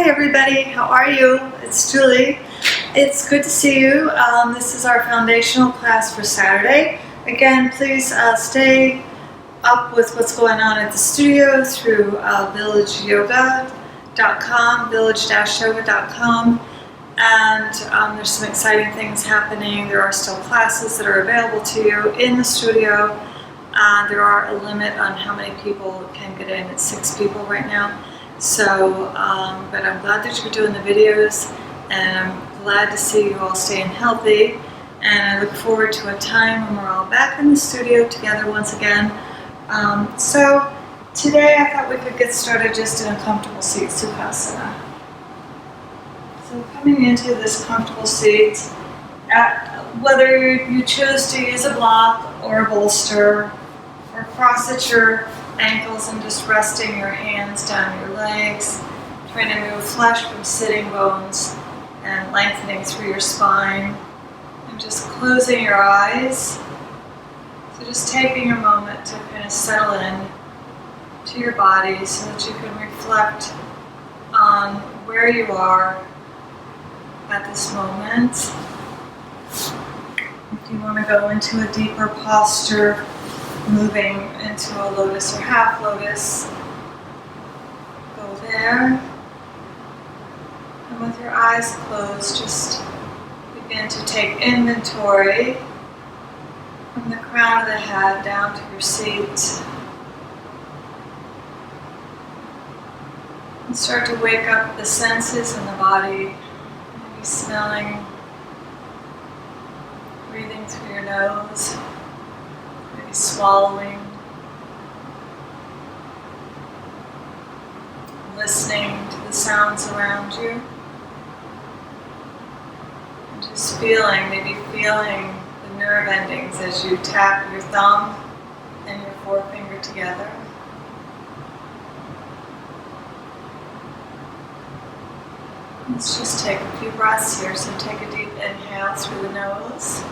Hi everybody, how are you? It's Julie. It's good to see you. This is our foundational class for Saturday. Again, please stay up with what's going on at the studio through villageyoga.com, village-yoga.com. And there's some exciting things happening. There are still classes that are available to you in the studio. There are a limit on how many people can get in. It's 6 people right now. So, but I'm glad that you're doing the videos, and I'm glad to see you all staying healthy. And I look forward to a time when we're all back in the studio together once again. So today I thought we could get started just in a comfortable seat, Sukhasana. So coming into this comfortable seat, whether you choose to use a block or a bolster, or cross at your ankles and just resting your hands down your legs, trying to move flesh from sitting bones and lengthening through your spine, and just closing your eyes. So just taking a moment to kind of settle in to your body so that you can reflect on where you are at this moment. If you want to go into a deeper posture, moving into a lotus or half lotus, go there. And with your eyes closed, just begin to take inventory from the crown of the head down to your seat. And start to wake up the senses in the body, maybe smelling, breathing through your nose, maybe swallowing, listening to the sounds around you, and just maybe feeling the nerve endings as you tap your thumb and your forefinger together. Let's just take a few breaths here. So take a deep inhale through the nose.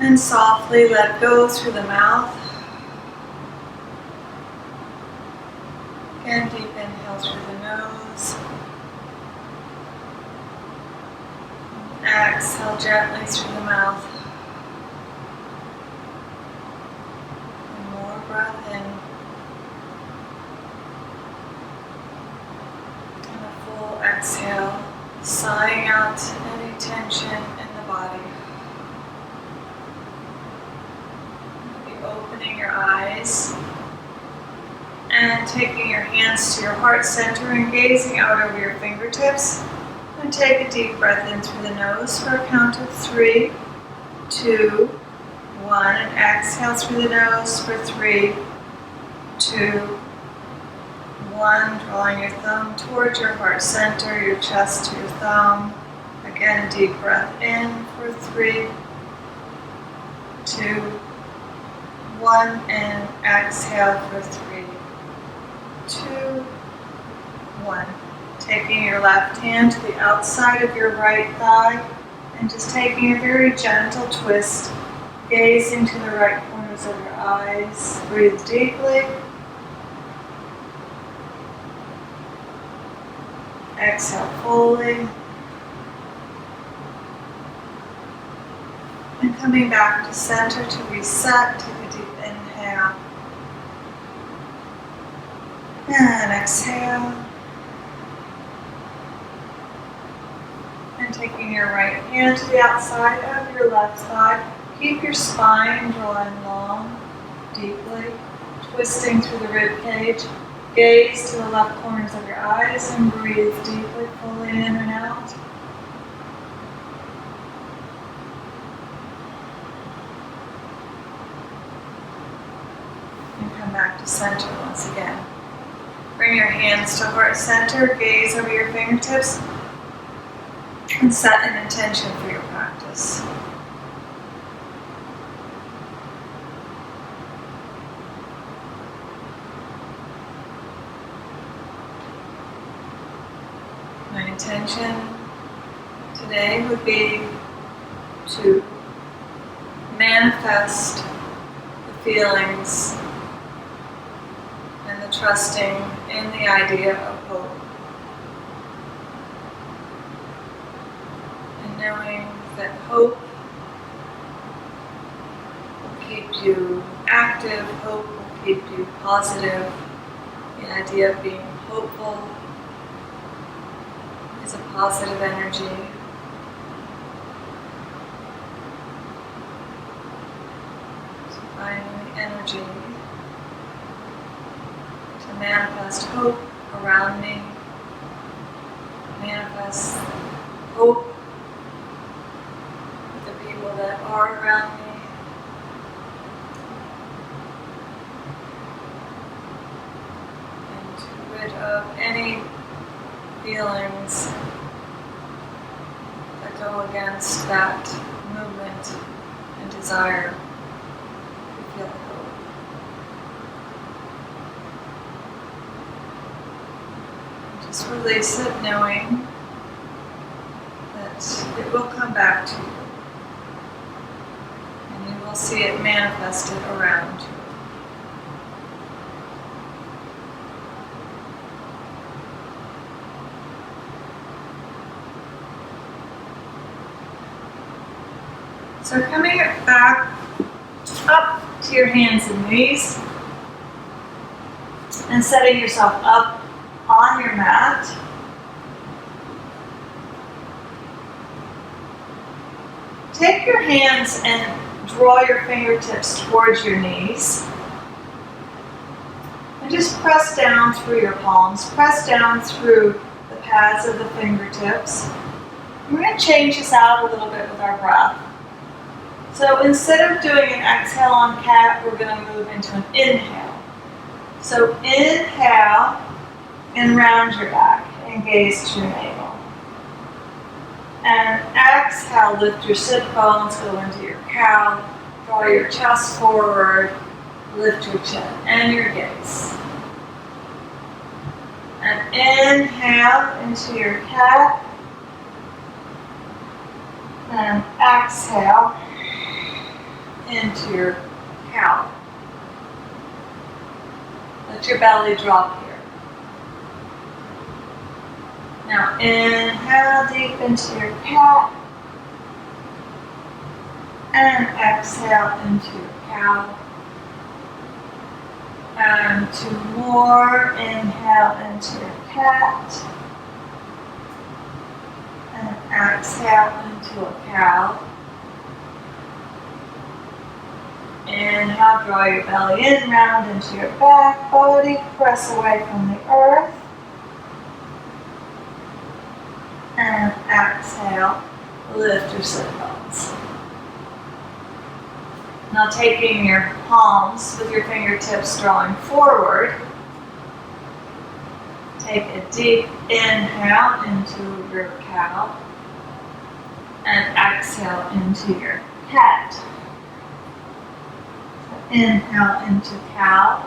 And softly let go through the mouth. Again, deep inhale through the nose. Exhale gently through the mouth. And more breath in. And a full exhale, sighing out any tension in the body. Opening your eyes and taking your hands to your heart center and gazing out over your fingertips. And take a deep breath in through the nose for a count of 3, 2, 1. And exhale through the nose for 3, 2, 1. Drawing your thumb towards your heart center, your chest to your thumb. Again, deep breath in for 3, 2, 1, and exhale for 3, 2, 1. Taking your left hand to the outside of your right thigh and just taking a very gentle twist, gazing to the right corners of your eyes. Breathe deeply. Exhale fully. And coming back to center to reset, take a deep inhale. And exhale. And taking your right hand to the outside of your left thigh. Keep your spine drawing long, deeply, twisting through the rib cage. Gaze to the left corners of your eyes and breathe deeply, fully in and out. Come back to center once again. Bring your hands to heart center, gaze over your fingertips, and set an intention for your practice. My intention today would be to manifest the feelings trusting in the idea of hope. And knowing that hope will keep you active, hope will keep you positive. The idea of being hopeful is a positive energy. So finding the energy to manifest hope around me, manifest hope with the people that are around me. Of any feelings that go against that movement and desire to feel hope. Just release it, knowing that it will come back to you, and you will see it manifested around you. So coming back up to your hands and knees and setting yourself up on your mat. Take your hands and draw your fingertips towards your knees. And just press down through your palms. Press down through the pads of the fingertips. We're going to change this out a little bit with our breath. So instead of doing an exhale on cat, we're going to move into an inhale. So inhale and round your back and gaze to your navel. And exhale, lift your sit bones, go into your cow, draw your chest forward, lift your chin and your gaze. And inhale into your cat. And exhale into your cow. Let your belly drop here. Now inhale deep into your cat. And exhale into your cow. And two more. Inhale into your cat. And exhale into a cow. Inhale, draw your belly in, round into your back body, press away from the earth. And exhale, lift your sit bones. Now taking your palms with your fingertips drawing forward, take a deep inhale into your cow and exhale into your cat. Inhale into cow,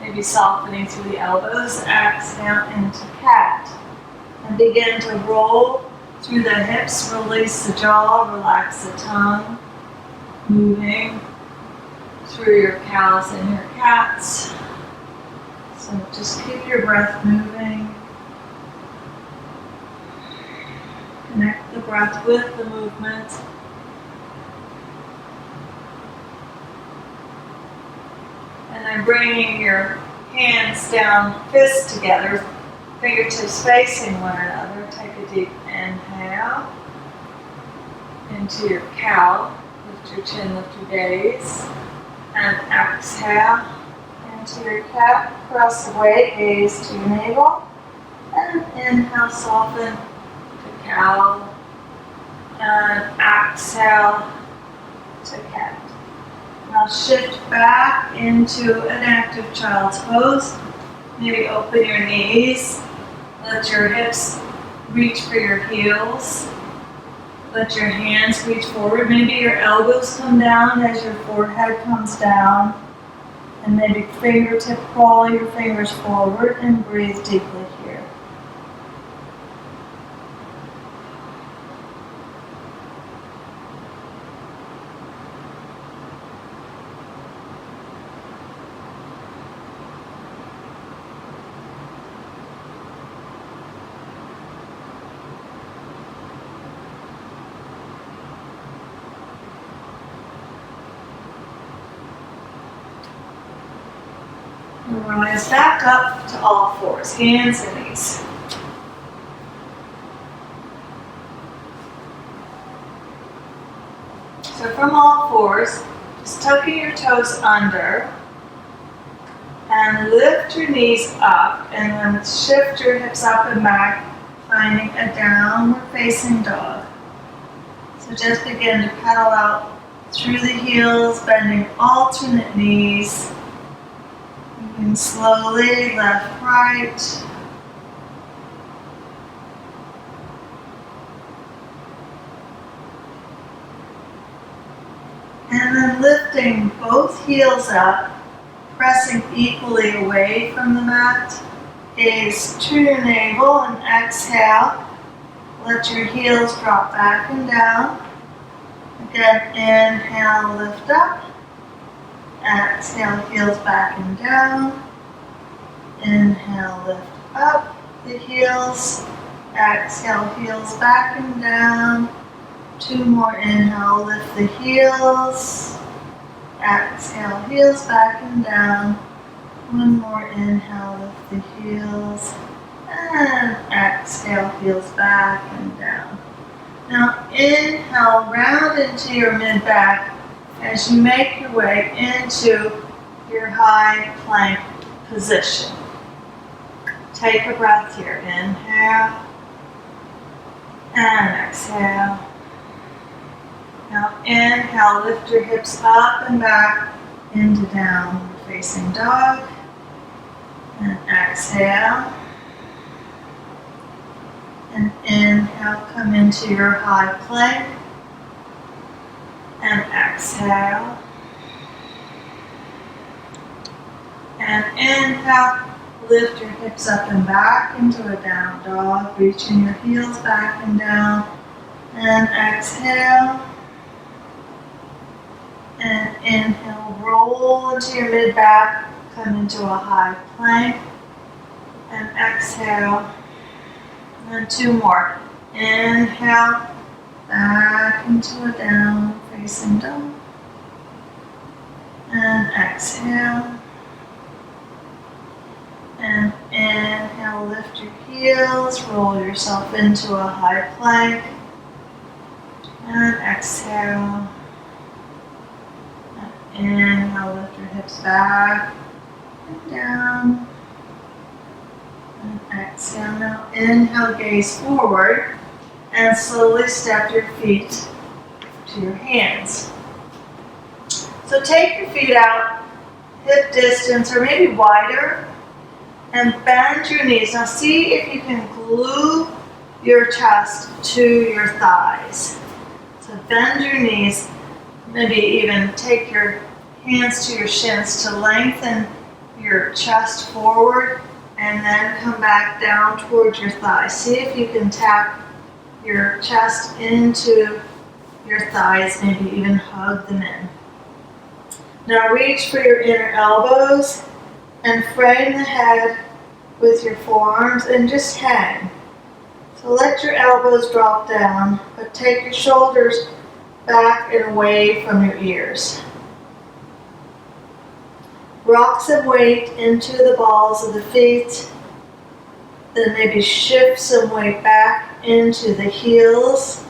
maybe softening through the elbows. Exhale into cat. And begin to roll through the hips, release the jaw, relax the tongue, moving through your cows and your cats. So just keep your breath moving. Connect the breath with the movement. And then bringing your hands down, fists together, fingertips facing one another. Take a deep inhale into your cow. Lift your chin, lift your gaze. And exhale into your cat. Press away, gaze to your navel. And inhale, soften to cow. And exhale to cat. Now shift back into an active child's pose. Maybe open your knees. Let your hips reach for your heels. Let your hands reach forward. Maybe your elbows come down as your forehead comes down. And maybe fingertip crawl your fingers forward and breathe deeply here. And we're going to back up to all fours, hands and knees. So from all fours, just tucking your toes under and lift your knees up and then shift your hips up and back, finding a downward facing dog. So just begin to pedal out through the heels, bending alternate knees. Moving slowly, left, right. And then lifting both heels up, pressing equally away from the mat. Gaze to your navel and exhale. Let your heels drop back and down. Again, inhale, lift up. Exhale, heels back and down. Inhale, lift up the heels. Exhale, heels back and down. Two more, inhale, lift the heels. Exhale, heels back and down. One more, inhale, lift the heels. And exhale, heels back and down. Now inhale, round into your mid-back as you make your way into your high plank position. Take a breath here. Inhale and exhale. Now inhale, lift your hips up and back into downward facing dog. And exhale. And inhale, come into your high plank. And exhale. And inhale, lift your hips up and back into a down dog, reaching your heels back and down. And exhale. And inhale, roll into your mid-back, come into a high plank. And exhale. And two more. Inhale, back into a down facing dog. And exhale. And inhale, lift your heels, roll yourself into a high plank. And exhale. And inhale, lift your hips back and down. And exhale. Now inhale, gaze forward and slowly step your feet to your hands. So take your feet out hip distance or maybe wider and bend your knees. Now see if you can glue your chest to your thighs. So bend your knees, maybe even take your hands to your shins to lengthen your chest forward and then come back down towards your thighs. See if you can tap your chest into your thighs, maybe even hug them in. Now reach for your inner elbows and frame the head with your forearms and just hang. So let your elbows drop down, but take your shoulders back and away from your ears. Rock some weight into the balls of the feet. Then maybe shift some weight back into the heels.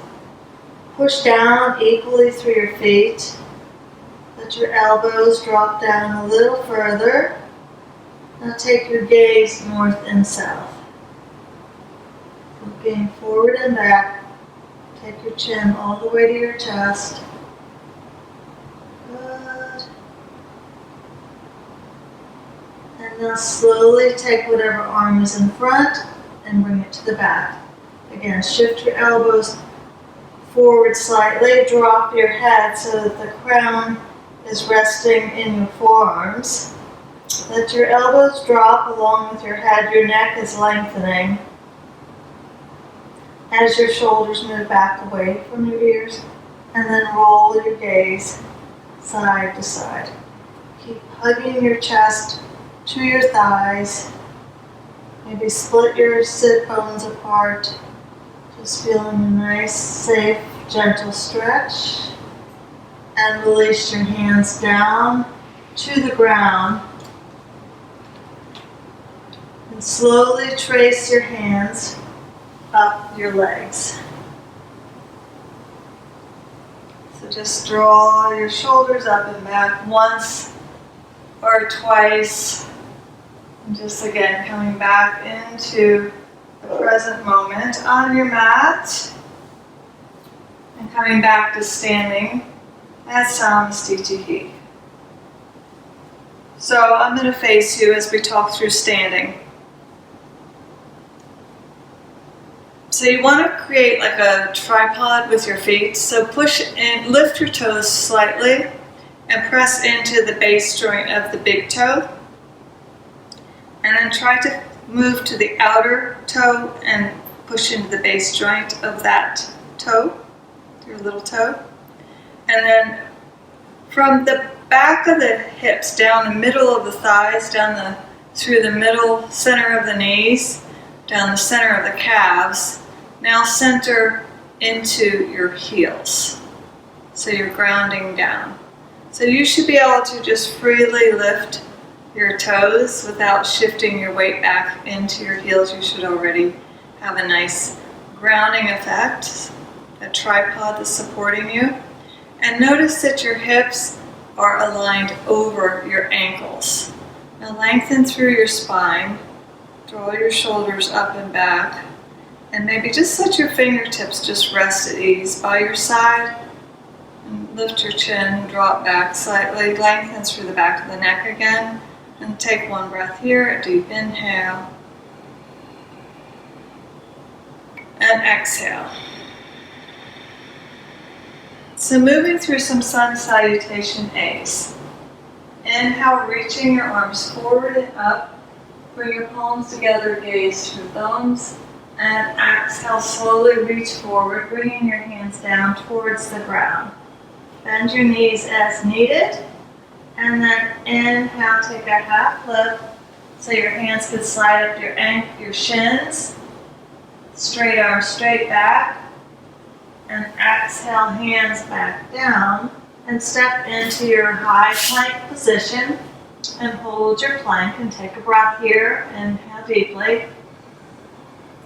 Push down equally through your feet. Let your elbows drop down a little further. Now take your gaze north and south. Looking forward and back. Take your chin all the way to your chest. Good. And now slowly take whatever arm is in front and bring it to the back. Again, shift your elbows forward slightly. Drop your head so that the crown is resting in your forearms. Let your elbows drop along with your head. Your neck is lengthening as your shoulders move back away from your ears. And then roll your gaze side to side. Keep hugging your chest to your thighs. Maybe split your sit bones apart. Just feeling a nice, safe, gentle stretch. And release your hands down to the ground. And slowly trace your hands up your legs. So just draw your shoulders up and back once or twice. And just again coming back into the present moment on your mat. And coming back to standing at Samasthiti. So I'm going to face you as we talk through standing. So you want to create like a tripod with your feet. So push in, lift your toes slightly and press into the base joint of the big toe. And then try to move to the outer toe and push into the base joint of that toe, your little toe. And then from the back of the hips, down the middle of the thighs, through the middle center of the knees, down the center of the calves, now center into your heels. So you're grounding down. So you should be able to just freely lift your toes without shifting your weight back into your heels. You should already have a nice grounding effect, a tripod that's supporting you. And notice that your hips are aligned over your ankles. Now lengthen through your spine, draw your shoulders up and back, and maybe just let your fingertips just rest at ease by your side. And lift your chin, drop back slightly, lengthen through the back of the neck again, and take one breath here, a deep inhale, and exhale. So moving through some sun salutation A's. Inhale, reaching your arms forward and up. Bring your palms together, gaze to thumbs. And exhale, slowly reach forward, bringing your hands down towards the ground. Bend your knees as needed. And then inhale, take a half lift. So your hands could slide up your shins. Straight arms straight back. And exhale, hands back down. And step into your high plank position. And hold your plank and take a breath here. Inhale deeply.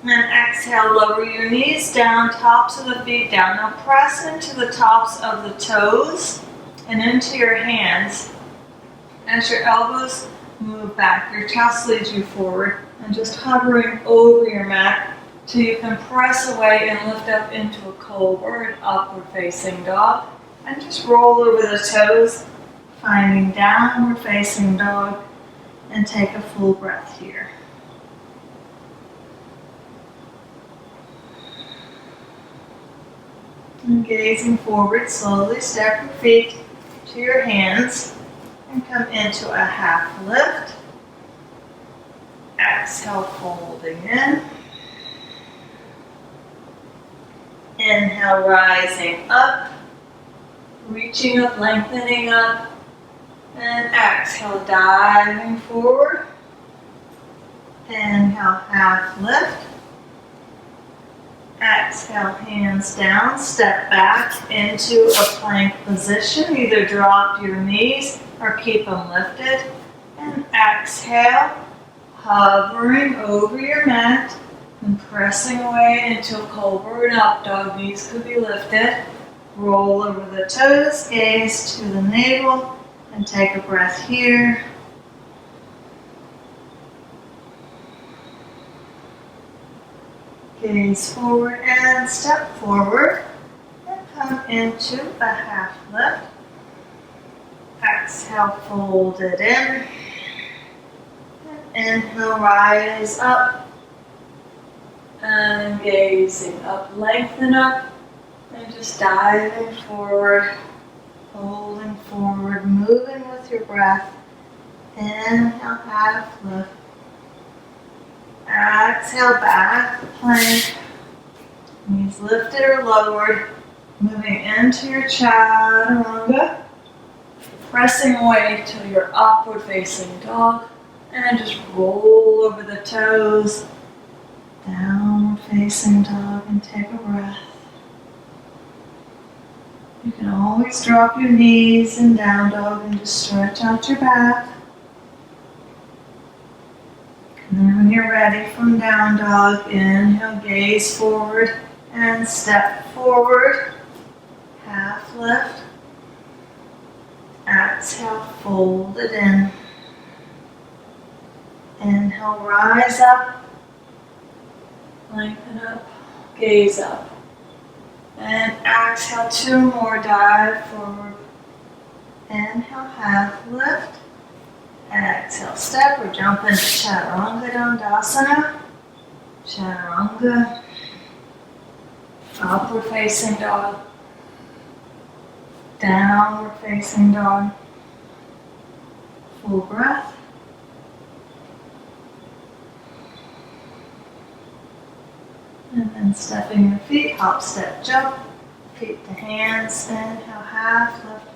And exhale, lower your knees down, tops of the feet down. Now press into the tops of the toes and into your hands. As your elbows move back, your chest leads you forward and just hovering over your mat till you can press away and lift up into a cobra, an upward facing dog. And just roll over the toes, finding downward facing dog, and take a full breath here. And gazing forward, slowly step your feet to your hands and come into a half lift. Exhale, folding in. Inhale, rising up, reaching up, lengthening up. And exhale, diving forward. Inhale, half lift. Exhale, hands down, step back into a plank position. Either drop your knees or keep them lifted. And exhale, hovering over your mat and pressing away into a cobra and up dog. Knees could be lifted. Roll over the toes, gaze to the navel, and take a breath here. Gaze forward and step forward and come into a half lift. Exhale, fold it in. And inhale, rise up. And gazing up, lengthen up. And just diving forward, holding forward, moving with your breath. Inhale, half lift. Exhale, back plank. Knees lifted or lowered. Moving into your chaturanga. Pressing away to your upward facing dog. And just roll over the toes. Downward facing dog and take a breath. You can always drop your knees in down dog and just stretch out your back. And then when you're ready from down dog, inhale, gaze forward and step forward. Half lift. Exhale, fold it in. Inhale, rise up. Lengthen up, gaze up. And exhale, 2 more, dive forward. Inhale, half lift. Exhale, step or jump into Chaturanga Dandasana. Chaturanga. Upward facing dog. Downward facing dog. Full breath. And then stepping your feet, hop, step, jump. Feet to hands, inhale, half lift.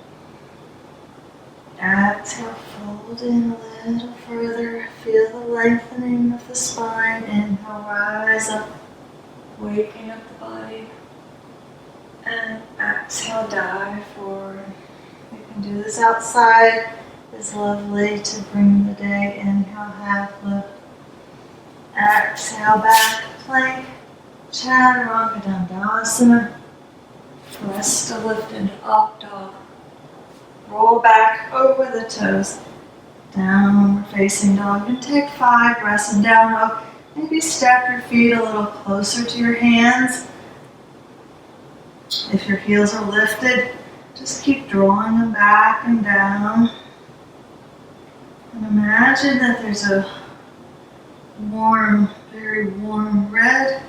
Exhale, fold in a little further. Feel the lengthening of the spine. Inhale, rise up, waking up the body. And exhale, dive forward. You can do this outside. It's lovely to bring the day. Inhale, half lift. Exhale, back plank. Chaturanga Dandasana. Press to lift into up dog. Roll back over the toes. Downward facing dog. And take 5 breaths in down dog. Maybe step your feet a little closer to your hands. If your heels are lifted, just keep drawing them back and down. And imagine that there's a warm, very warm red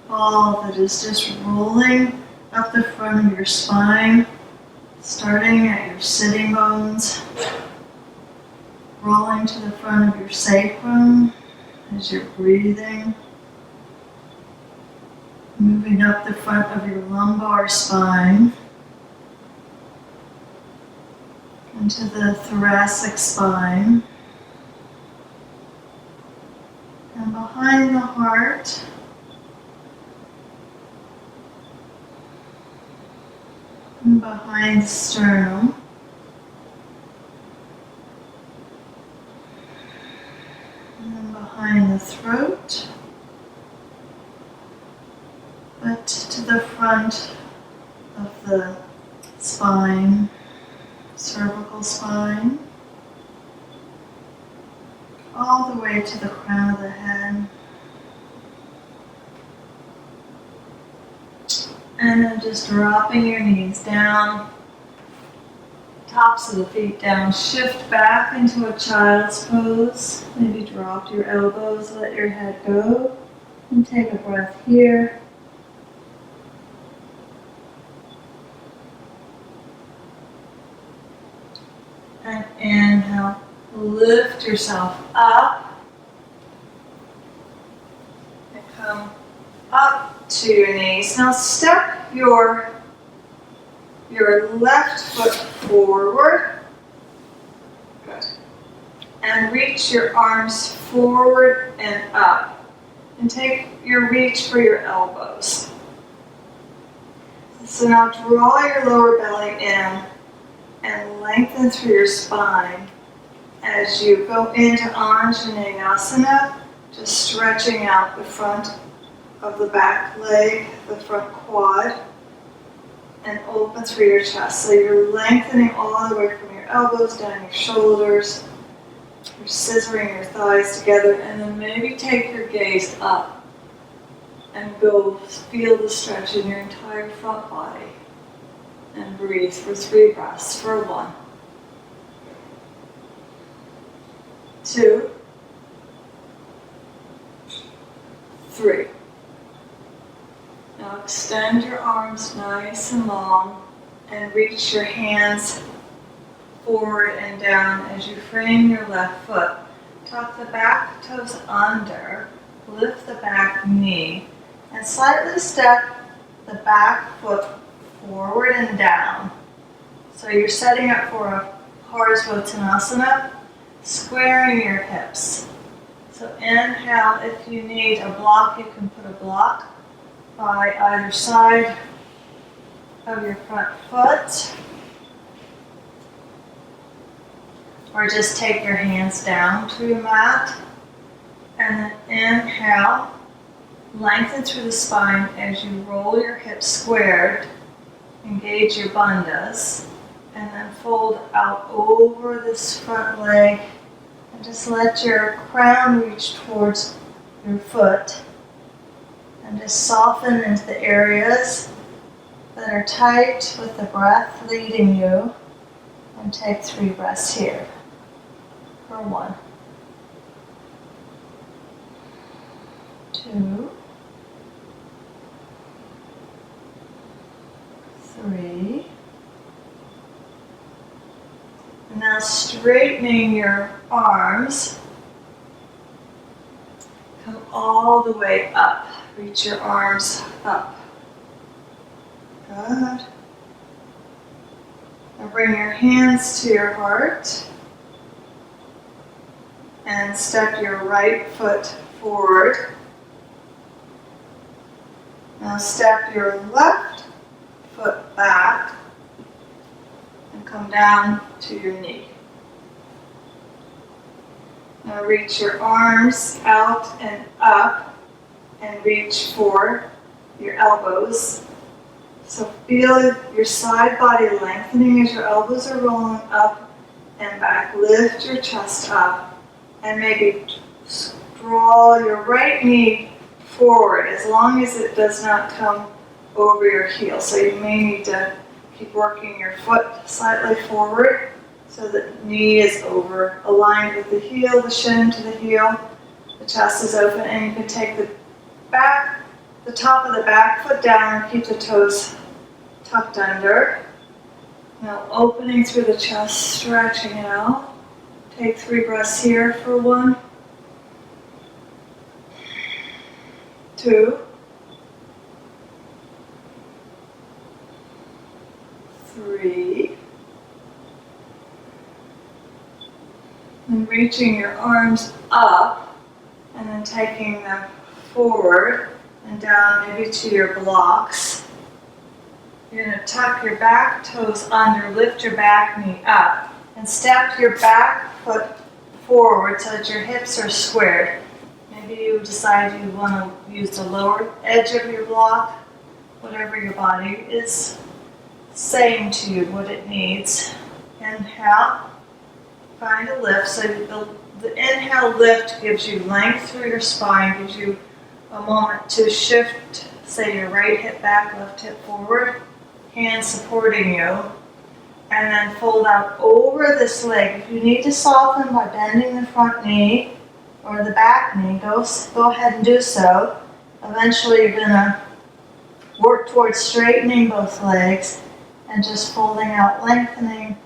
ball that is just rolling up the front of your spine, starting at your sitting bones, rolling to the front of your sacrum as you're breathing, moving up the front of your lumbar spine into the thoracic spine and behind the heart. And behind the sternum. And then behind the throat. But to the front of the spine, cervical spine. All the way to the crown of the head. And then just dropping your knees down, tops of the feet down, shift back into a child's pose. Maybe drop your elbows, let your head go, and take a breath here. And inhale, lift yourself up, and come up to your knees. Now step your left foot forward. Good. And reach your arms forward and up. And take your reach for your elbows. So now draw your lower belly in and lengthen through your spine as you go into Anjaneyasana, just stretching out the front of the back leg, the front quad, and open through your chest. So you're lengthening all the way from your elbows down your shoulders. You're scissoring your thighs together, and then maybe take your gaze up and go feel the stretch in your entire front body. And breathe for 3 breaths. For 1, 2, 3. Now extend your arms nice and long and reach your hands forward and down as you frame your left foot. Tuck the back toes under, lift the back knee, and slightly step the back foot forward and down. So you're setting up for a Parsvottanasana, squaring your hips. So inhale, if you need a block, you can put a block by either side of your front foot. Or just take your hands down to your mat And then inhale, lengthen through the spine as you roll your hips squared, engage your bandhas, and then fold out over this front leg and just let your crown reach towards your foot and just soften into the areas that are tight with the breath leading you, and take 3 breaths here for 1, 2, 3. And now straightening your arms, come all the way up. Reach your arms up. Good. Now bring your hands to your heart and step your right foot forward. Now step your left foot back and come down to your knee. Now reach your arms out and up and reach for your elbows. So feel your side body lengthening as your elbows are rolling up and back. Lift your chest up and maybe draw your right knee forward as long as it does not come over your heel. So you may need to keep working your foot slightly forward so the knee is over, aligned with the heel, the shin to the heel. The chest is open, and you can take the top of the back foot down and keep the toes tucked under. Now opening through the chest, stretching out. Take 3 breaths here for 1, 2, 3. And reaching your arms up and then taking them forward and down maybe to your blocks. You're going to tuck your back toes under, lift your back knee up, and step your back foot forward so that your hips are squared. Maybe you decide you want to use the lower edge of your block, whatever your body is saying to you what it needs. Inhale, find a lift. So the inhale lift gives you length through your spine, gives you a moment to shift, say your right hip back, left hip forward, hands supporting you, and then fold out over this leg. If you need to soften by bending the front knee or the back knee, go ahead and do so. Eventually you're going to work towards straightening both legs and just folding out, lengthening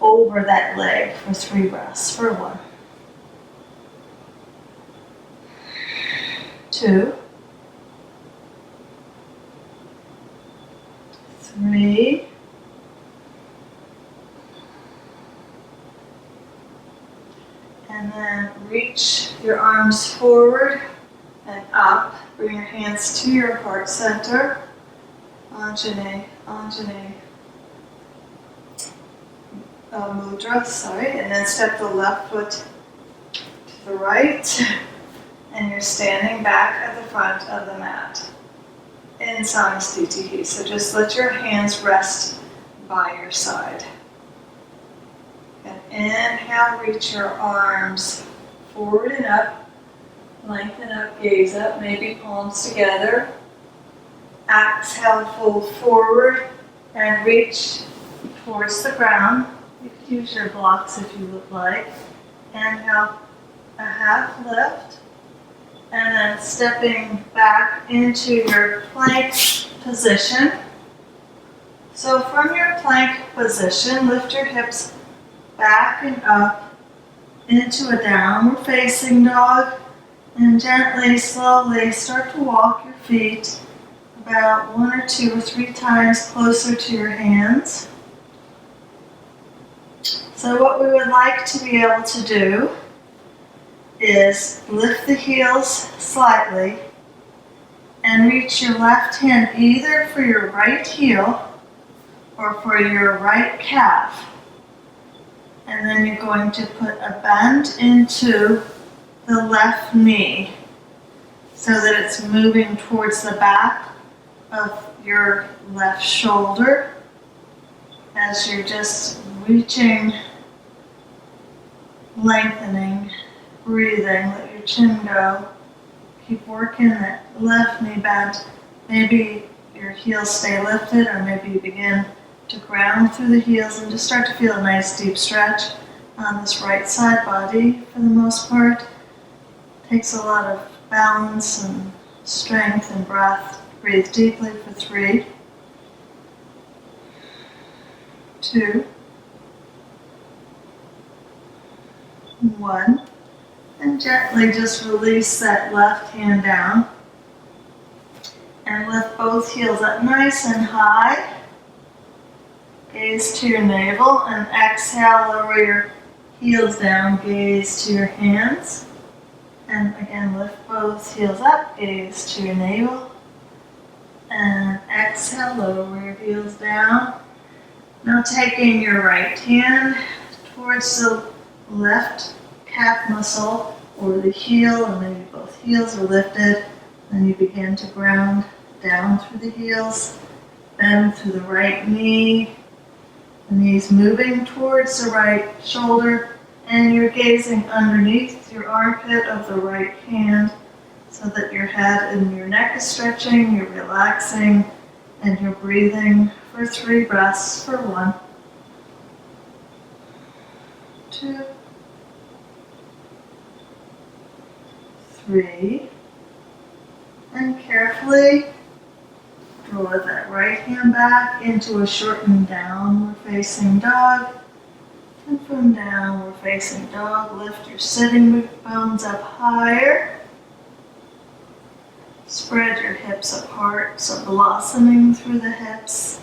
over that leg for 3 breaths. For 1, 2, 3, and then reach your arms forward and up. Bring your hands to your heart center. Anjane, Anjane. Mudra, and then step the left foot to the right, and you're standing back at the front of the mat in Samastitihi. So just let your hands rest by your side. And inhale, reach your arms forward and up, lengthen up, gaze up, maybe palms together. Exhale, fold forward and reach towards the ground. You could use your blocks if you would like. Inhale, a half lift, and then stepping back into your plank position. So from your plank position, lift your hips back and up into a downward facing dog, and gently, slowly start to walk your feet about 1 or 2 or 3 times closer to your hands. So what we would like to be able to do is lift the heels slightly and reach your left hand either for your right heel or for your right calf. And then you're going to put a bend into the left knee so that it's moving towards the back of your left shoulder as you're just reaching, lengthening, breathing, let your chin go. Keep working that left knee bent. Maybe your heels stay lifted, or maybe you begin to ground through the heels and just start to feel a nice deep stretch on this right side body for the most part. Takes a lot of balance and strength and breath. Breathe deeply for 3, 2, 1. And gently just release that left hand down. And lift both heels up nice and high. Gaze to your navel and exhale, lower your heels down, gaze to your hands. And again, lift both heels up, gaze to your navel. And exhale, lower your heels down. Now taking your right hand towards the left calf muscle or the heel, and maybe both heels are lifted. Then you begin to ground down through the heels, bend through the right knee, the knees moving towards the right shoulder, and you're gazing underneath your armpit of the right hand so that your head and your neck is stretching, you're relaxing, and you're breathing for 3 breaths for 1, 2, 3, and carefully draw that right hand back into a shortened downward facing dog. And from downward facing dog, lift your sitting bones up higher. Spread your hips apart, so blossoming through the hips.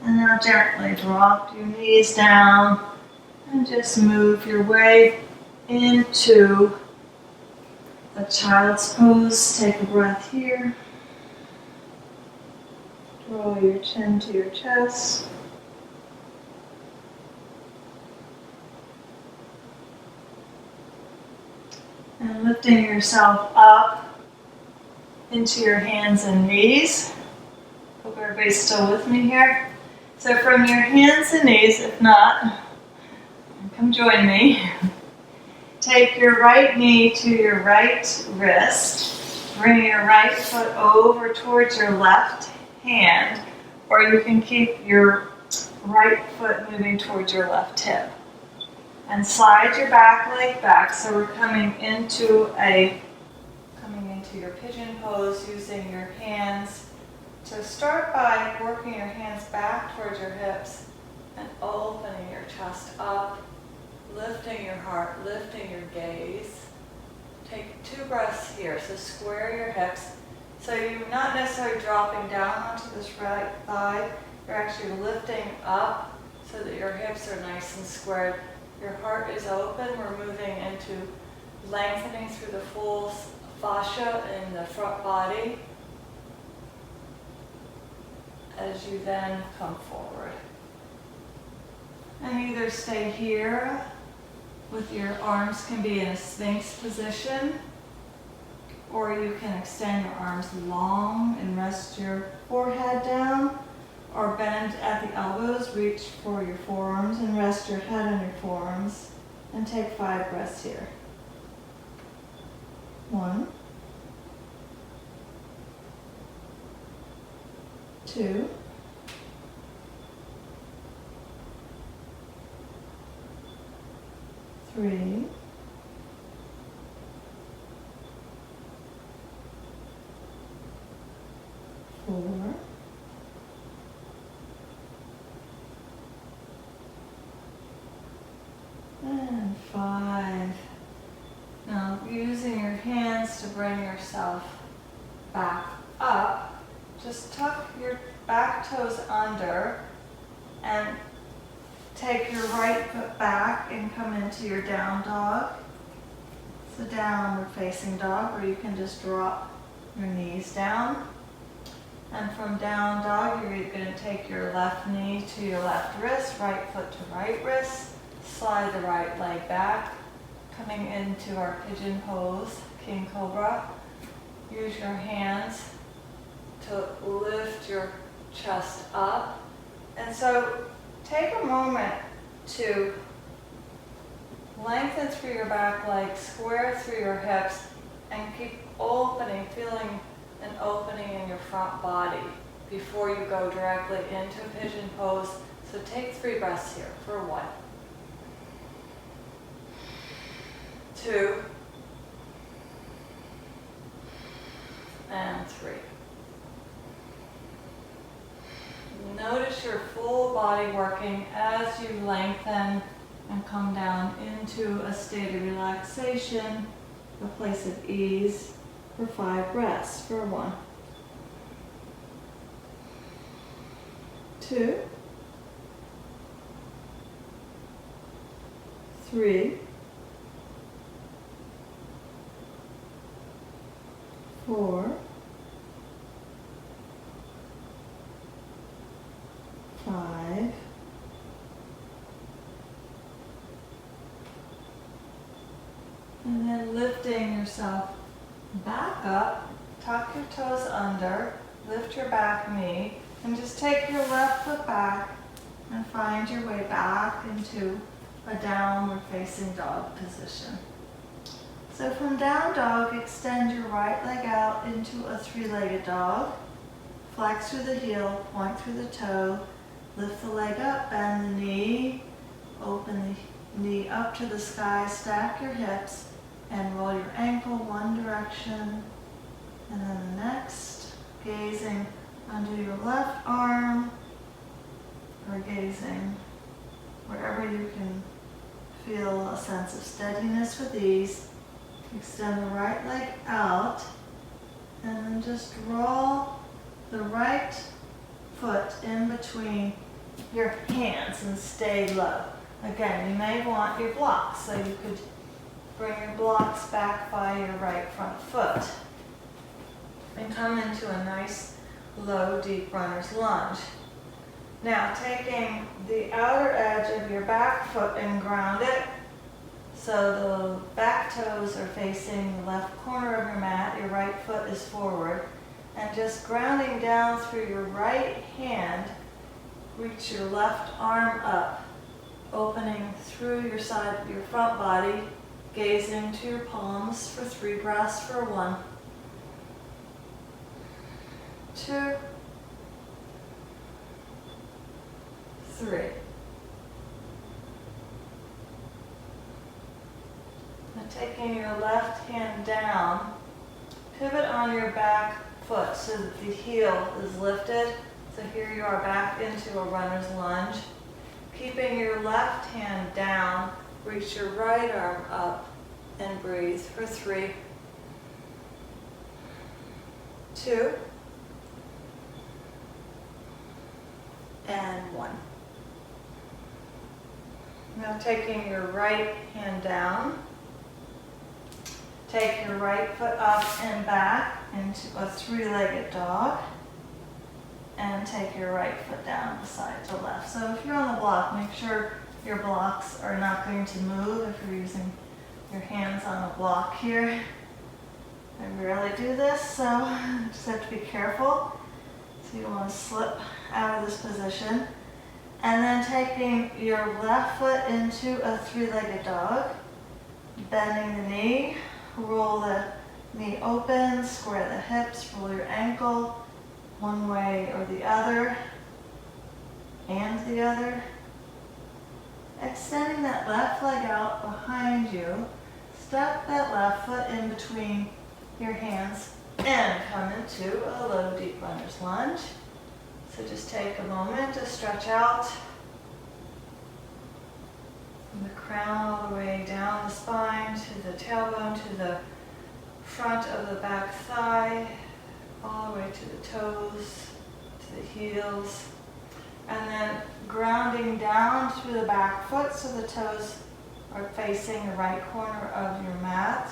And now gently drop your knees down and just move your way into a child's pose. Take a breath here. Draw your chin to your chest. And lifting yourself up into your hands and knees. Hope everybody's still with me here. So from your hands and knees, if not, come join me. Take your right knee to your right wrist. Bring your right foot over towards your left hand, or you can keep your right foot moving towards your left hip. And slide your back leg back, so we're coming into your pigeon pose using your hands. So start by working your hands back towards your hips and opening your chest up, lifting your heart, lifting your gaze. Take 2 breaths here, so square your hips. So you're not necessarily dropping down onto this right thigh, you're actually lifting up so that your hips are nice and squared. Your heart is open, we're moving into lengthening through the full fascia in the front body as you then come forward. And either stay here with your arms can be in a sphinx position, or you can extend your arms long and rest your forehead down, or bend at the elbows, reach for your forearms and rest your head on your forearms, and take 5 breaths here. 1, 2, 3, 4, and 5. Now, using your hands to bring yourself back up, just tuck your back toes under and take your right foot back and come into your down dog. It's a downward facing dog, or you can just drop your knees down. And from down dog, you're going to take your left knee to your left wrist, right foot to right wrist, slide the right leg back, coming into our pigeon pose, King Cobra. Use your hands to lift your chest up. And so take a moment to lengthen through your back legs, square through your hips, and keep opening, feeling an opening in your front body before you go directly into a pigeon pose. So take 3 breaths here for 1, 2, and 3. Notice your full body working as you lengthen and come down into a state of relaxation, a place of ease for 5 breaths for 1, 2, 3, 4, 5, and then lifting yourself back up, tuck your toes under, lift your back knee, and just take your left foot back and find your way back into a downward facing dog position. So from down dog, extend your right leg out into a 3-legged dog. Flex through the heel, point through the toe, lift the leg up, bend the knee, open the knee up to the sky, stack your hips, and roll your ankle one direction, and then the next, gazing under your left arm, or gazing wherever you can feel a sense of steadiness with ease. Extend the right leg out, and then just roll the right foot in between your hands and stay low. Again, you may want your blocks, so you could bring your blocks back by your right front foot and come into a nice low deep runner's lunge. Now taking the outer edge of your back foot and ground it so the back toes are facing the left corner of your mat, your right foot is forward, and just grounding down through your right hand, reach your left arm up, opening through your side, your front body, gazing to your palms for 3 breaths for 1, 2, 3. Now taking your left hand down, pivot on your back foot so that the heel is lifted. So here you are back into a runner's lunge. Keeping your left hand down, reach your right arm up and breathe for 3, 2, and 1. Now taking your right hand down, take your right foot up and back into a 3-legged dog, and take your right foot down beside the left. So if you're on the block, make sure your blocks are not going to move if you're using your hands on a block here. I rarely do this, so you just have to be careful. So you want to slip out of this position. And then taking your left foot into a 3-legged dog, bending the knee, roll the knee open, square the hips, roll your ankle one way or the other, and the other. Extending that left leg out behind you, step that left foot in between your hands and come into a low deep runner's lunge. So just take a moment to stretch out from the crown all the way down the spine to the tailbone, to the front of the back thigh, all the way to the toes, to the heels, and then grounding down through the back foot so the toes are facing the right corner of your mat.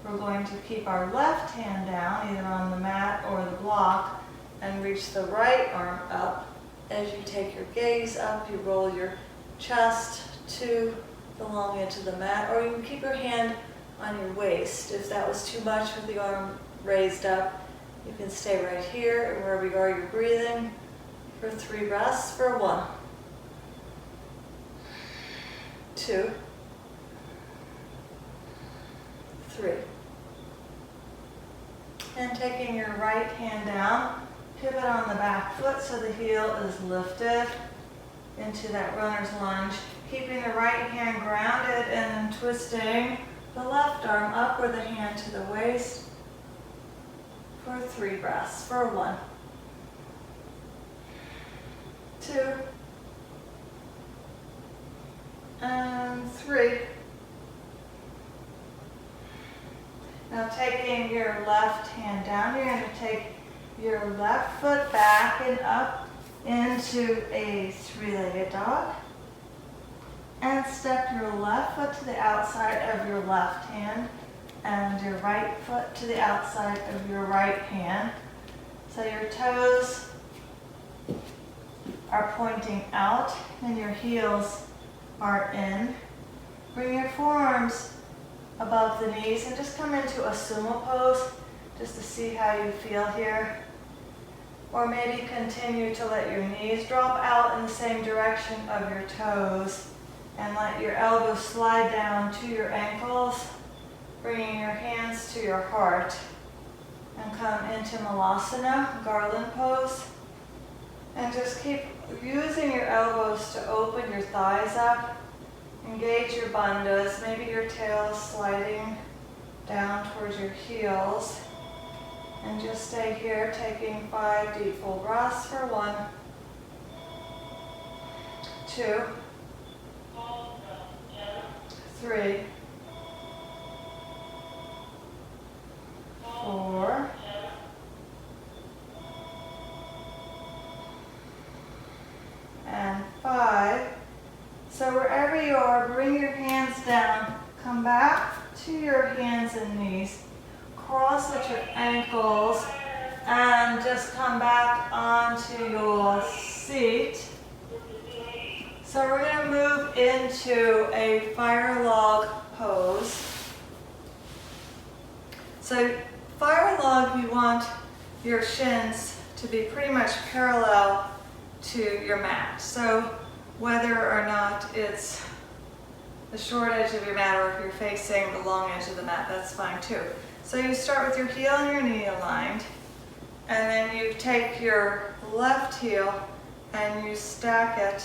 We're going to keep our left hand down, either on the mat or the block, and reach the right arm up. As you take your gaze up, you roll your chest 2, the long edge of the mat, or you can keep your hand on your waist. If that was too much with the arm raised up, you can stay right here and wherever you are, you're breathing for 3 breaths for 1, 2, 3. And taking your right hand down, pivot on the back foot so the heel is lifted into that runner's lunge. Keeping the right hand grounded and then twisting the left arm up or the hand to the waist for 3 breaths for 1, 2, and 3. Now taking your left hand down, you're going to take your left foot back and up into a 3-legged dog. And step your left foot to the outside of your left hand and your right foot to the outside of your right hand. So your toes are pointing out and your heels are in. Bring your forearms above the knees and just come into a sumo pose just to see how you feel here. Or maybe continue to let your knees drop out in the same direction of your toes and let your elbows slide down to your ankles, bringing your hands to your heart. And come into Malasana, garland pose. And just keep using your elbows to open your thighs up. Engage your bandhas, maybe your tail is sliding down towards your heels. And just stay here, taking 5 deep full breaths for 1, 2, 3, 4, and 5. So wherever you are, bring your hands down, come back to your hands and knees, cross at your ankles, and just come back onto your seat. So we're going to move into a fire log pose. So fire log, you want your shins to be pretty much parallel to your mat. So whether or not it's the short edge of your mat or if you're facing the long edge of the mat, that's fine too. So you start with your heel and your knee aligned, and then you take your left heel and you stack it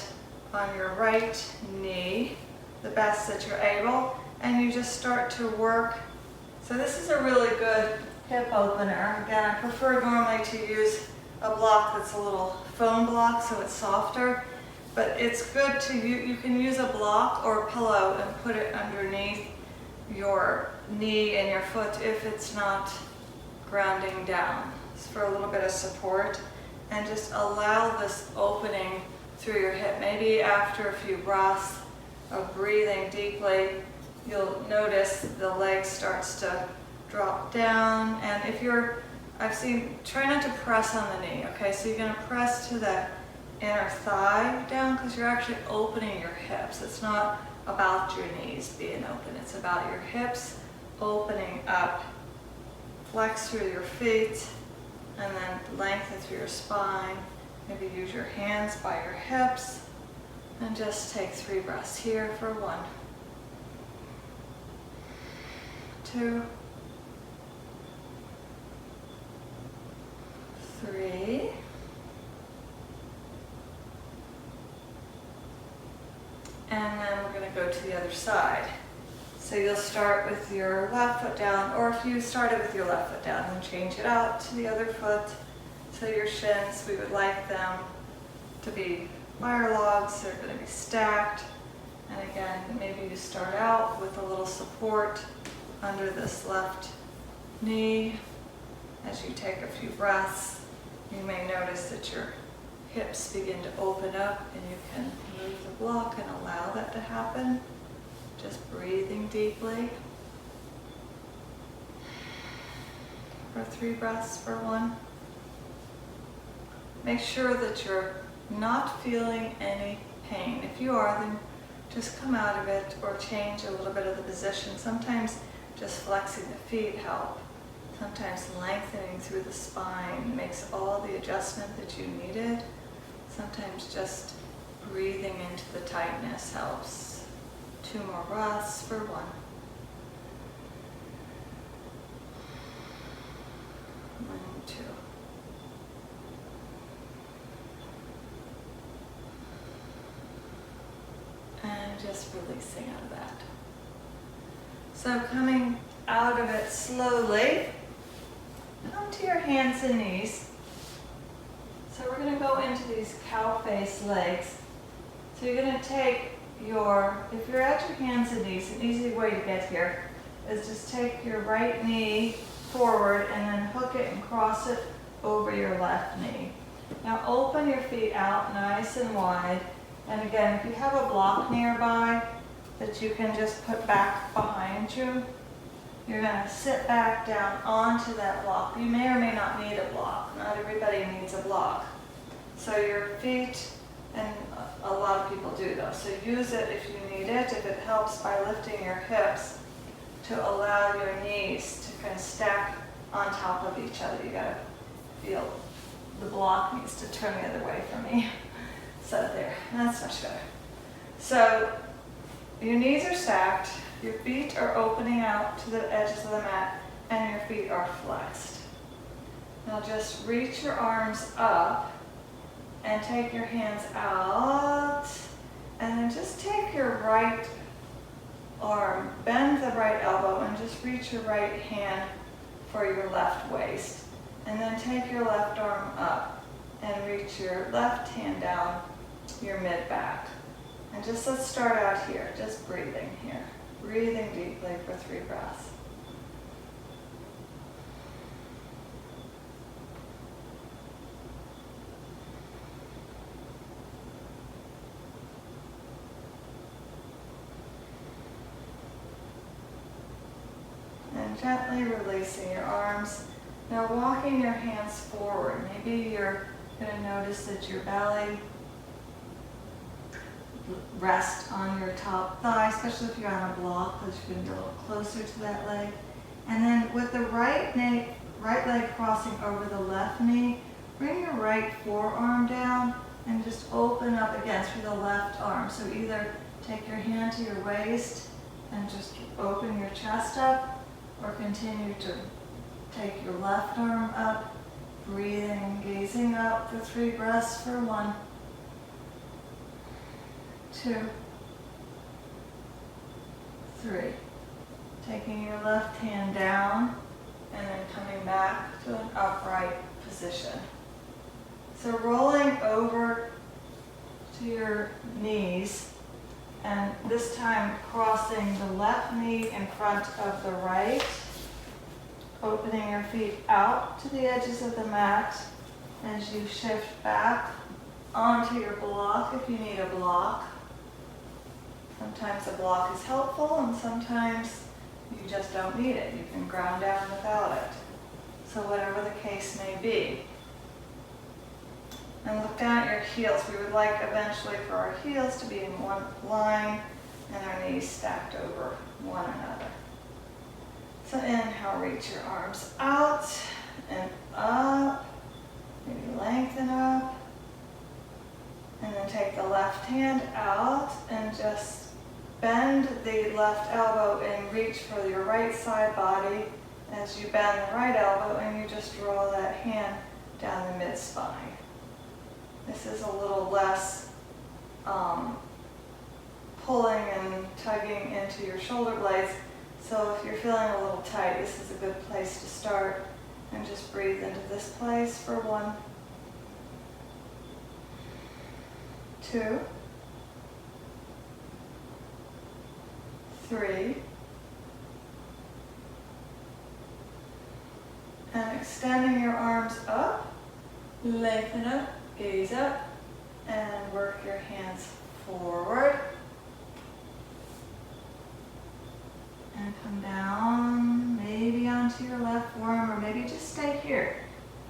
on your right knee, the best that you're able, and you just start to work. So this is a really good hip opener. Again, I prefer normally to use a block that's a little foam block so it's softer, but it's good to, you can use a block or a pillow and put it underneath your knee and your foot if it's not grounding down. It's for a little bit of support, and just allow this opening through your hip. Maybe after a few breaths of breathing deeply, you'll notice the leg starts to drop down. And if you're, I've seen, try not to press on the knee, okay? So you're gonna press to that inner thigh down because you're actually opening your hips. It's not about your knees being open, it's about your hips opening up. Flex through your feet and then lengthen through your spine. Maybe use your hands by your hips and just take 3 breaths here for 1, 2, 3, and then we're going to go to the other side. So you'll start with your left foot down, or if you started with your left foot down, then change it out to the other foot. So your shins, we would like them to be fire logs, they're going to be stacked. And again, maybe you start out with a little support under this left knee. As you take a few breaths, you may notice that your hips begin to open up, and you can move the block and allow that to happen. Just breathing deeply for 3 breaths for 1. Make sure that you're not feeling any pain. If you are, then just come out of it or change a little bit of the position. Sometimes just flexing the feet help. Sometimes lengthening through the spine makes all the adjustment that you needed. Sometimes just breathing into the tightness helps. 2 more breaths for 1. 1, 2. And just releasing out of that. So coming out of it slowly, come to your hands and knees. So we're going to go into these cow face legs. So you're going to take if you're at your hands and knees, an easy way to get here is just take your right knee forward and then hook it and cross it over your left knee. Now open your feet out nice and wide. And again, if you have a block nearby that you can just put back behind you, you're going to sit back down onto that block. You may or may not need a block. Not everybody needs a block. So your feet, and a lot of people do though, so use it if you need it, if it helps by lifting your hips to allow your knees to kind of stack on top of each other. You gotta feel the block needs to turn the other way for me. So there, that's much better. So your knees are stacked, your feet are opening out to the edges of the mat, and your feet are flexed. Now just reach your arms up and take your hands out, and then just take your right arm, bend the right elbow, and just reach your right hand for your left waist. And then take your left arm up and reach your left hand down your mid-back. And just let's start out here, just breathing here. Breathing deeply for 3 breaths. And gently releasing your arms. Now walking your hands forward. Maybe you're going to notice that your belly rests on your top thigh, especially if you're on a block, because you can get a little closer to that leg. And then with the right leg crossing over the left knee, bring your right forearm down and just open up again through the left arm. So either take your hand to your waist and just open your chest up, or continue to take your left arm up, breathing, gazing up for 3 breaths for 1, 2, 3. Taking your left hand down and then coming back to an upright position. So rolling over to your knees, and this time crossing the left knee in front of the right, opening your feet out to the edges of the mat as you shift back onto your block if you need a block. Sometimes a block is helpful and sometimes you just don't need it. You can ground down without it. So whatever the case may be. And look down at your heels. We would like eventually for our heels to be in one line and our knees stacked over one another. So inhale, reach your arms out and up. Maybe lengthen up. And then take the left hand out and just bend the left elbow and reach for your right side body as you bend the right elbow, and you just draw that hand down the mid-spine. This is a little less pulling and tugging into your shoulder blades. So if you're feeling a little tight, this is a good place to start. And just breathe into this place for 1, 2, 3. And extending your arms up, lengthen up, gaze up, and work your hands forward. And come down, maybe onto your left forearm, or maybe just stay here.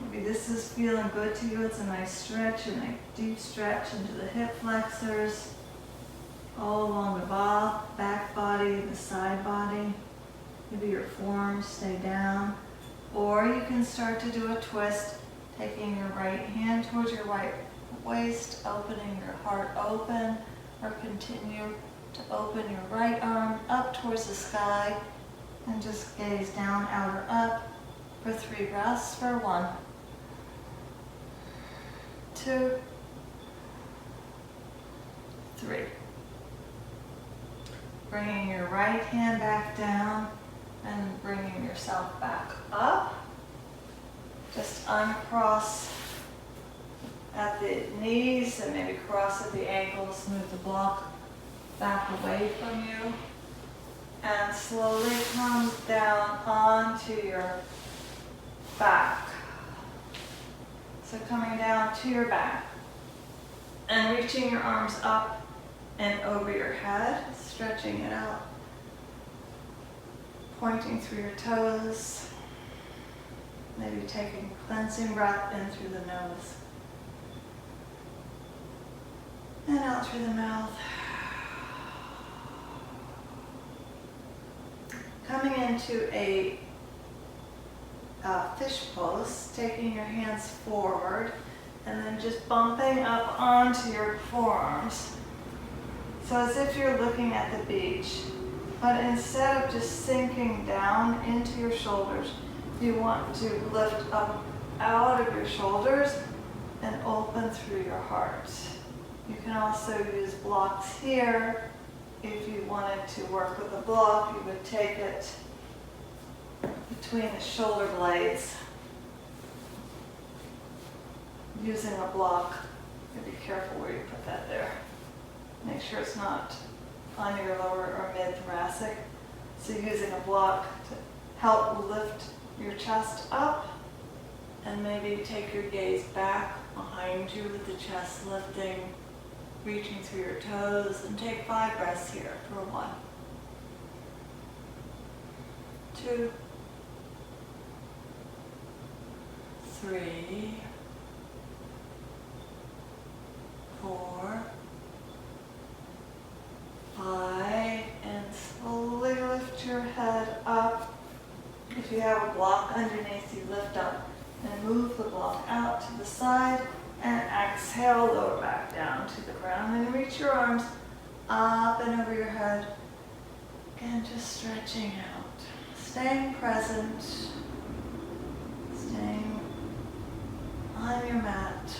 Maybe this is feeling good to you. It's a nice stretch, and a deep stretch into the hip flexors. all along the back body, the side body. Maybe your forearms stay down. Or you can start to do a twist, taking your right hand towards your right waist, opening your heart open, or continue to open your right arm up towards the sky and just gaze down, out, or up for 3 breaths. For 1, 2, 3. Bringing your right hand back down and bringing yourself back up. Just uncross at the knees and maybe cross at the ankles. Move the block back away from you. And slowly come down onto your back. So coming down to your back and reaching your arms up and over your head, stretching it out, pointing through your toes, maybe taking a cleansing breath in through the nose and out through the mouth. Coming into a fish pose, taking your hands forward and then just bumping up onto your forearms. So as if you're looking at the beach, but instead of just sinking down into your shoulders, you want to lift up out of your shoulders and open through your heart. You can also use blocks here. If you wanted to work with a block, you would take it between the shoulder blades using a block. Be careful where you put that there. Make sure it's not on your lower or mid-thoracic. So using a block to help lift your chest up and maybe take your gaze back behind you with the chest lifting, reaching through your toes, and take 5 breaths here for 1, 2, 3, 4, 5, and slowly lift your head up. If you have a block underneath, you lift up and move the block out to the side and exhale, lower back down to the ground and reach your arms up and over your head. Again, just stretching out, staying present, staying on your mat.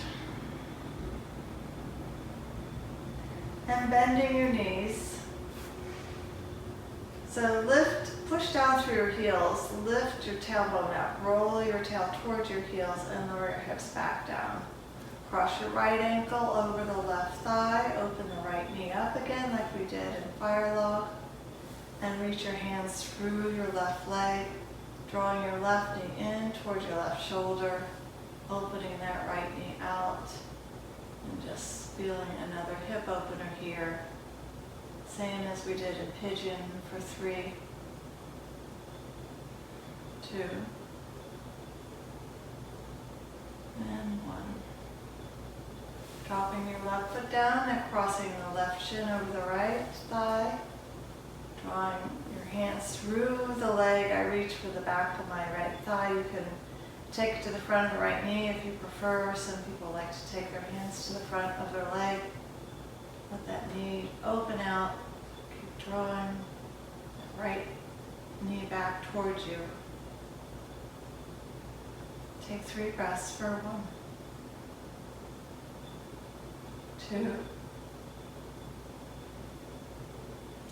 And bending your knees. So push down through your heels, lift your tailbone up, roll your tail towards your heels and lower your hips back down. Cross your right ankle over the left thigh, open the right knee up again like we did in Fire Log, and reach your hands through your left leg, drawing your left knee in towards your left shoulder, opening that right knee out, and just feeling another hip opener here. Same as we did in Pigeon for 3, 2, and 1. Dropping your left foot down and crossing the left shin over the right thigh. Drawing your hands through the leg. I reach for the back of my right thigh. You can take it to the front of the right knee if you prefer. Some people like to take their hands to the front of their leg. Let that knee open out. Keep drawing that right knee back towards you. Take 3 breaths for 1, 2,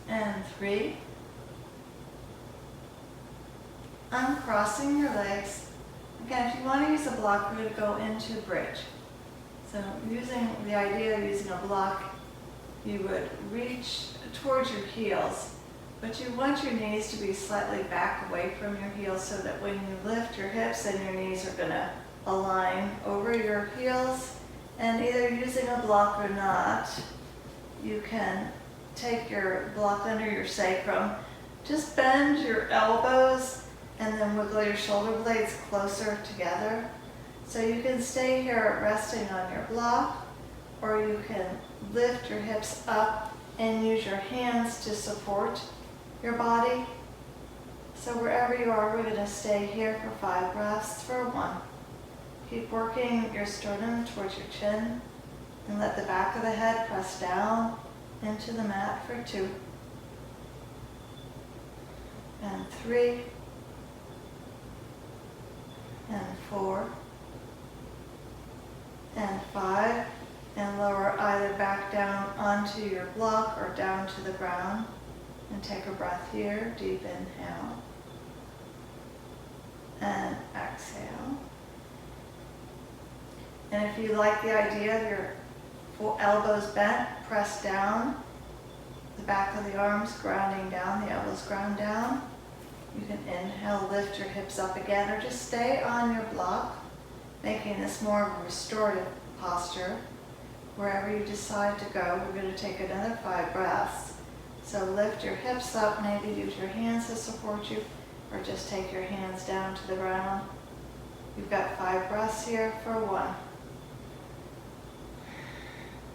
and 3. Uncrossing your legs. Again, if you want to use a block, we're going to go into bridge. So using the idea of using a block, you would reach towards your heels, but you want your knees to be slightly back away from your heels so that when you lift your hips and your knees are going to align over your heels. And either using a block or not, you can take your block under your sacrum, just bend your elbows and then wiggle your shoulder blades closer together. So you can stay here resting on your block, or you can lift your hips up and use your hands to support your body. So wherever you are, we're going to stay here for 5 breaths for 1. Keep working your sternum towards your chin and let the back of the head press down into the mat for 2. And 3. And 4. And 5. And lower either back down onto your block or down to the ground. And take a breath here. Deep inhale. And exhale. And if you like the idea of your elbows bent, press down. The back of the arms grounding down, the elbows ground down. You can inhale, lift your hips up again, or just stay on your block, making this more of a restorative posture. Wherever you decide to go, we're going to take another 5 breaths. So lift your hips up, maybe use your hands to support you, or just take your hands down to the ground. You've got 5 breaths here for 1,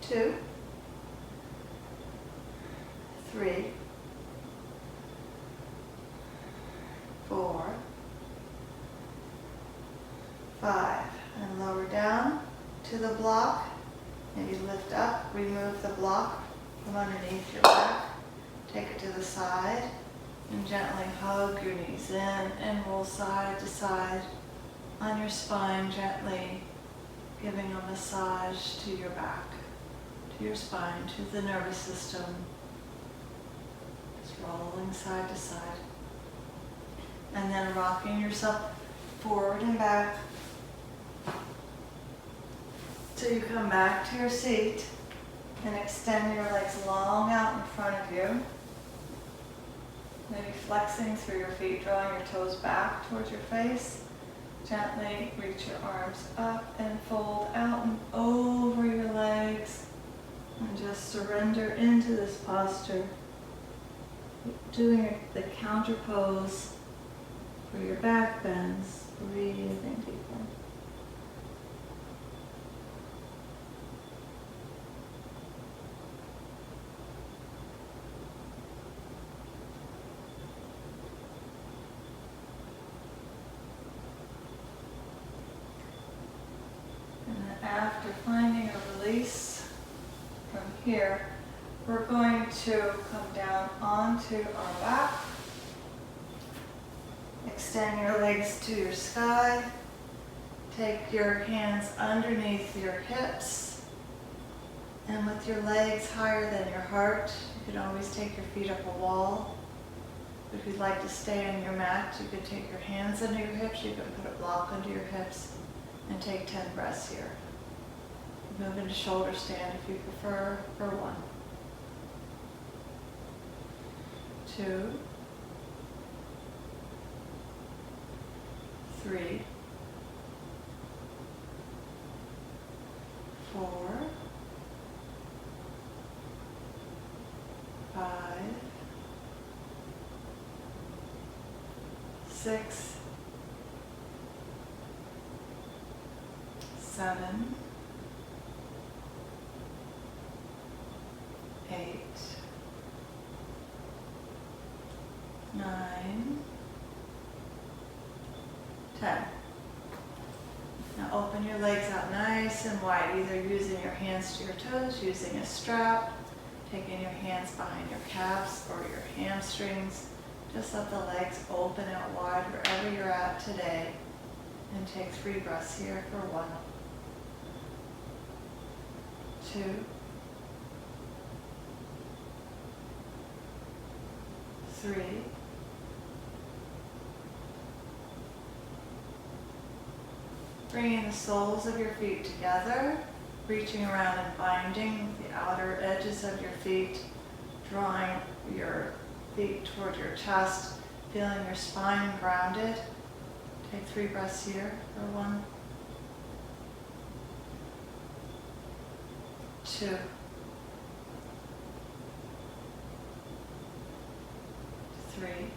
2, 3, 4, 5. And lower down to the block. Maybe lift up, remove the block from underneath your back. Take it to the side and gently hug your knees in and roll side to side on your spine, gently giving a massage to your back, to your spine, to the nervous system. Just rolling side to side. And then rocking yourself forward and back till you come back to your seat and extend your legs long out in front of you. Maybe flexing through your feet, drawing your toes back towards your face. Gently reach your arms up and fold out and over your legs. And just surrender into this posture. Doing the counter pose for your back bends, breathing deeply. After finding a release from here, we're going to come down onto our back. Extend your legs to your sky. Take your hands underneath your hips. And with your legs higher than your heart, you can always take your feet up a wall. If you'd like to stay on your mat, you could take your hands under your hips. You can put a block under your hips and take 10 breaths here. Move into shoulder stand if you prefer for 1, 2, 3, 4, 5, 6, 7, 8, 9, 10. Now open your legs out nice and wide, either using your hands to your toes, using a strap, taking your hands behind your calves or your hamstrings. Just let the legs open out wide wherever you're at today. And take 3 breaths here for 1, 2, 3, 'Bringing the soles of your feet together, reaching around and binding the outer edges of your feet, drawing your feet toward your chest, feeling your spine grounded. Take 3 breaths here for 1, 2, 3,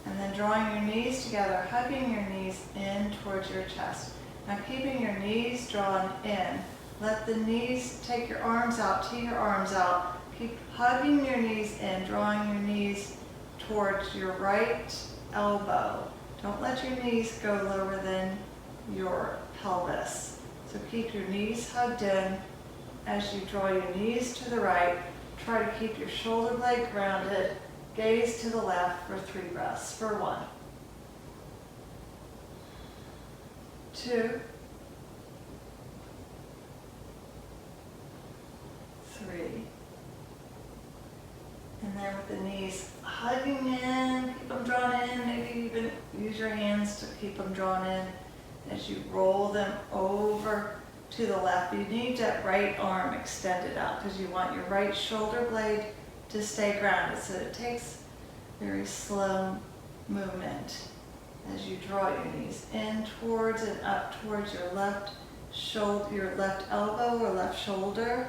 'And then drawing your knees together, hugging your knees in towards your chest. Now keeping your knees drawn in. Let the knees, take your arms out, tee your arms out. Keep hugging your knees in, drawing your knees towards your right elbow. Don't let your knees go lower than your pelvis. So keep your knees hugged in as you draw your knees to the right. Try to keep your shoulder blade grounded. Gaze to the left for 3 breaths. For 1, 2, 3. And then with the knees hugging in, keep them drawn in. Maybe even use your hands to keep them drawn in as you roll them over to the left. You need that right arm extended out because you want your right shoulder blade to stay grounded. So it takes very slow movement as you draw your knees in towards and up towards your left shoulder, your left elbow or left shoulder.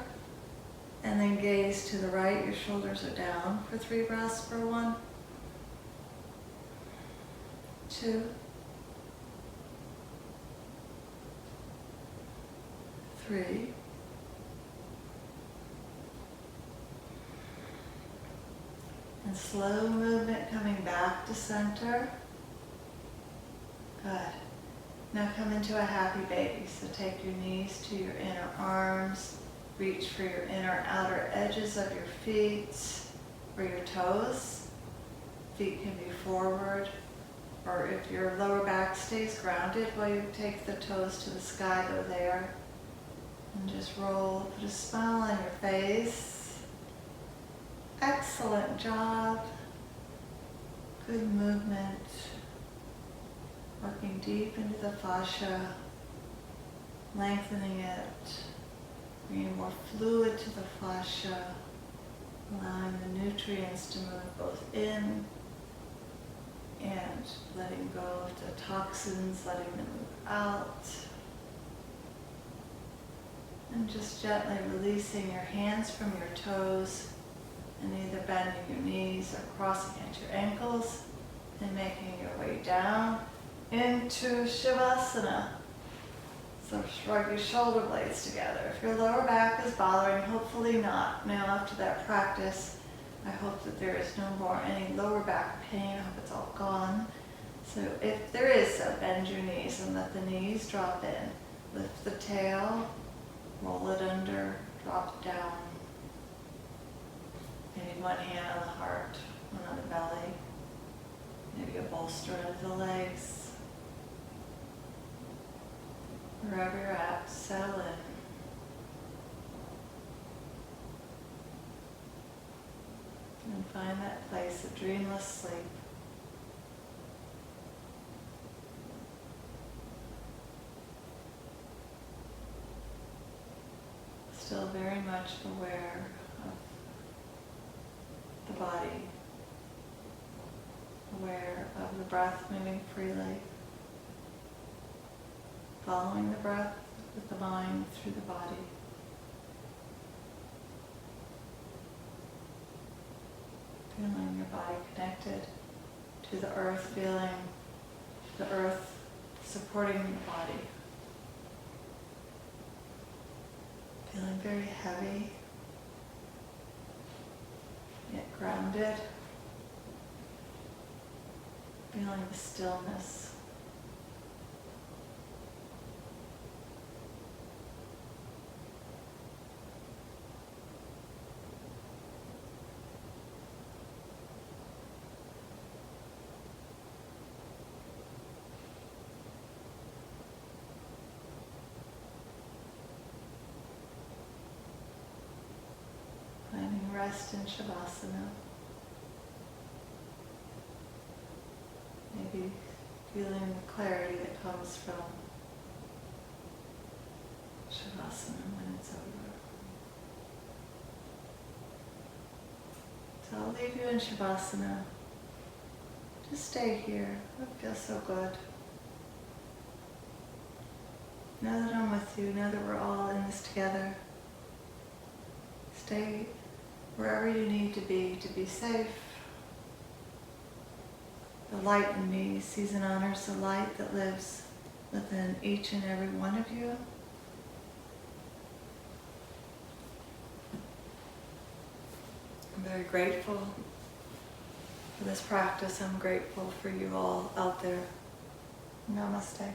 And then gaze to the right. Your shoulders are down for 3 breaths. For 1, 2, 3. And slow movement coming back to center. Good. Now come into a happy baby. So take your knees to your inner arms. Reach for your inner outer edges of your feet or your toes. Feet can be forward, or if your lower back stays grounded while you take the toes to the sky, go there. And just roll, put a smile on your face. Excellent job. Good movement. Working deep into the fascia, lengthening it. Bringing more fluid to the fascia, allowing the nutrients to move both in and letting go of the toxins, letting them move out. And just gently releasing your hands from your toes and either bending your knees or crossing at your ankles and making your way down into Shavasana. So shrug your shoulder blades together. If your lower back is bothering, hopefully not. Now after that practice, I hope that there is no more any lower back pain. I hope it's all gone. So if there is, so bend your knees and let the knees drop in. Lift the tail, roll it under, drop it down. Maybe one hand on the heart, one on the belly. Maybe a bolster under the legs. Wherever you're at, settle in. And find that place of dreamless sleep. Still very much aware of the body, aware of the breath moving freely. Following the breath with the mind through the body. Feeling your body connected to the earth, feeling the earth supporting the body. Feeling very heavy, yet grounded. Feeling the stillness. Rest in Shavasana. Maybe feeling the clarity that comes from Shavasana when it's over. So I'll leave you in Shavasana. Just stay here. It feels so good. Know that I'm with you. Know that we're all in this together. Stay wherever you need to be safe. The light in me sees and honors the light that lives within each and every one of you. I'm very grateful for this practice. I'm grateful for you all out there. Namaste.